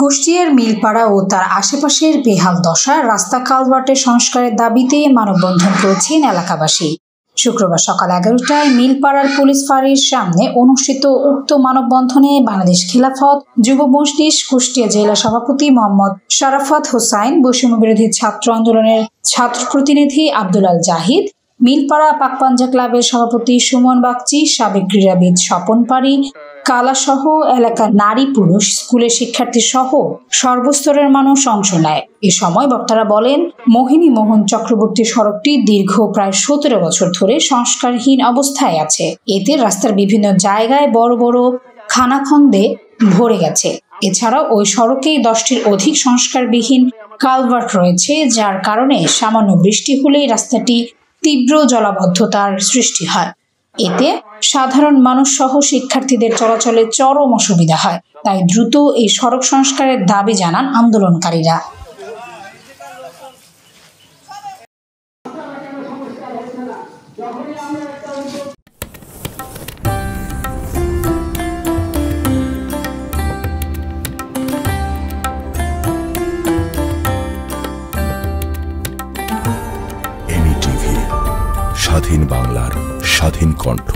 কুষ্টিয়ার মিলপাড়া ও তার আশেপাশের বেহাল দশা রাস্তা কালভার্টের সংস্কারের দাবিতে মানববন্ধন করেছেন এলাকাবাসী। শুক্রবার সকাল 11টায় মিলপাড়ার পুলিশ ফাঁড়ির সামনে অনুষ্ঠিত উক্ত মানববন্ধনে বাংলাদেশ খিলাফত যুব মজলিস কুষ্টিয়া জেলা সভাপতি মোহাম্মদ শরাফত হোসাইন, বৈষম্য বিরোধী ছাত্র আন্দোলনের ছাত্র প্রতিনিধি আব্দুল আল জাহিদ, মিলপাড়া পাকপাঞ্জা ক্লাবের সভাপতি সুমন বাগচি, সাবেক ক্রীড়াবিদ স্বপন পাড়ি, কালাসহ এলাকার নারী পুরুষ, স্কুলের শিক্ষার্থী সহ সর্বস্তরের মানুষ অংশ নেয়। এ সময় বক্তারা বলেন, মোহিনী মোহন চক্রবর্তী সড়কটি দীর্ঘ প্রায় 17 বছর ধরে সংস্কারহীন অবস্থায় আছে। এতে রাস্তার বিভিন্ন জায়গায় বড় বড় খানাখন্দে ভরে গেছে। এছাড়াও ওই সড়কেই 10টির অধিক সংস্কারবিহীন কালভার্ট রয়েছে, যার কারণে সামান্য বৃষ্টি হলেই রাস্তাটি তীব্র জলাবদ্ধতার সৃষ্টি হয়। এতে সাধারণ মানুষ সহ শিক্ষার্থীদের চলাচলে চরম অসুবিধা হয়। তাই দ্রুত এই সড়ক সংস্কারের দাবি জানান আন্দোলনকারীরা। স্বাধীন বাংলার স্বাধীন কণ্ঠ।